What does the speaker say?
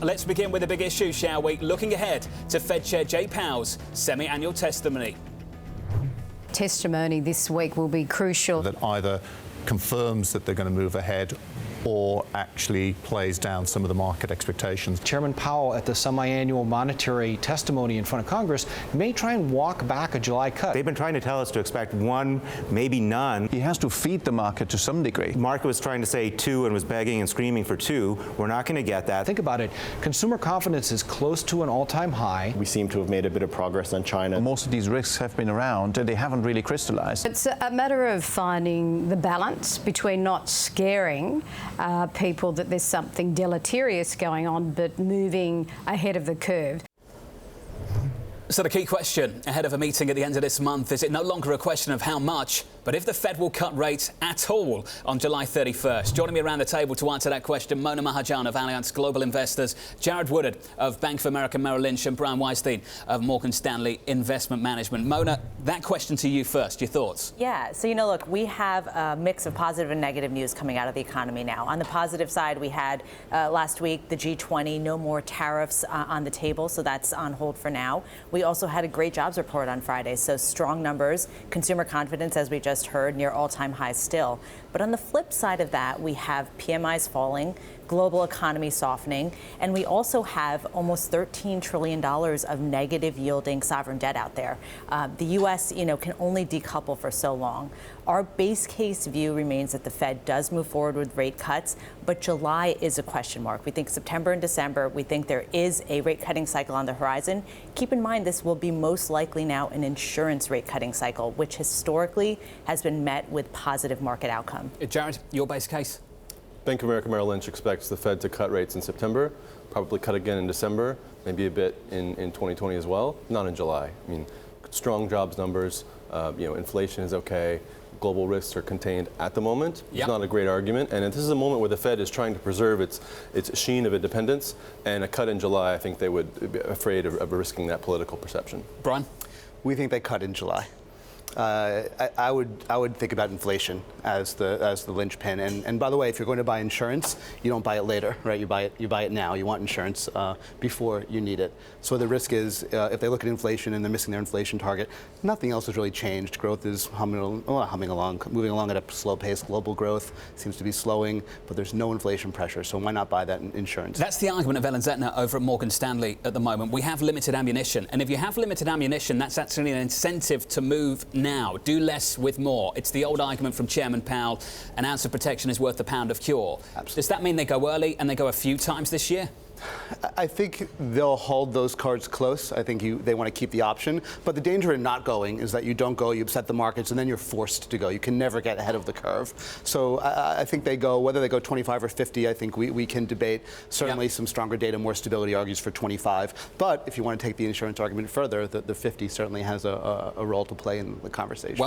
Let's begin with the big issue, shall we? Looking ahead to Fed Chair Jay Powell's semi-annual testimony. Testimony this week will be crucial. That either confirms that they're going to move ahead or actually plays down some of the market expectations. Chairman Powell at the semi-annual monetary testimony in front of Congress may try and walk back a July cut. They've been trying to tell us to expect one, maybe none. He has to feed the market to some degree. The market was trying to say two and was begging and screaming for two. We're not going to get that. Think about it. Consumer confidence is close to an all-time high. We seem to have made a bit of progress on China. Most of these risks have been around and they haven't really crystallized. It's a matter of finding the balance between not scaring people that there's something deleterious going on, but moving ahead of the curve. So the key question ahead of a meeting at the end of this month is it no longer a question of how much, but if the Fed will cut rates at all on July 31st. Joining me around the table to answer that question, Mona Mahajan of Allianz Global Investors, Woodard of Bank of America Merrill Lynch, and Brian Weinstein of Morgan Stanley Investment Management. Mona, that question to you first. Your thoughts? Yeah. So, look, we have a mix of positive and negative news coming out of the economy now. On the positive side, we had last week the G20, no more tariffs on the table, so that's on hold for now. We also had a great jobs report on Friday, so strong numbers, consumer confidence, as we just heard, near all-time highs still. But on the flip side of that, we have PMIs falling, global economy softening, and we also have almost $13 trillion of negative yielding sovereign debt out there. The U.S., can only decouple for so long. Our base case view remains that the Fed does move forward with rate cuts, but July is a question mark. We think September and December, we think there is a rate cutting cycle on the horizon. Keep in mind, this will be most likely now an insurance rate cutting cycle, which historically has been met with positive market outcome. Jared, your base case? Bank of America Merrill Lynch expects the Fed to cut rates in September, probably cut again in December, maybe a bit in 2020 as well, not in July. Strong jobs numbers, inflation is okay, global risks are contained at the moment. It's not a great argument, and this is a moment where the Fed is trying to preserve its sheen of independence, and a cut in July, I think they would be afraid of risking that political perception. Brian? We think they cut in July. I would think about inflation as the linchpin. And by the way, if you're going to buy insurance, you don't buy it later, right? You buy it now. You want insurance before you need it. So the risk is if they look at inflation and they're missing their inflation target, nothing else has really changed. Growth is humming along, moving along at a slow pace. Global growth seems to be slowing, but there's no inflation pressure. So why not buy that insurance? That's the argument of Ellen Zentner over at Morgan Stanley at the moment. We have limited ammunition, and if you have limited ammunition, that's actually an incentive to move now. Do less with more. It's the old argument from Chairman Powell, an ounce of protection is worth a pound of cure. Absolutely. Does that mean they go early and they go a few times this year? I think they'll hold those cards close. I think they want to keep the option. But the danger in not going is that you don't go, you upset the markets, and then you're forced to go. You can never get ahead of the curve. So I think they go, whether they go 25 or 50, I think we can debate. Certainly some stronger data, more stability argues for 25. But if you want to take the insurance argument further, the 50 certainly has a role to play in the conversation.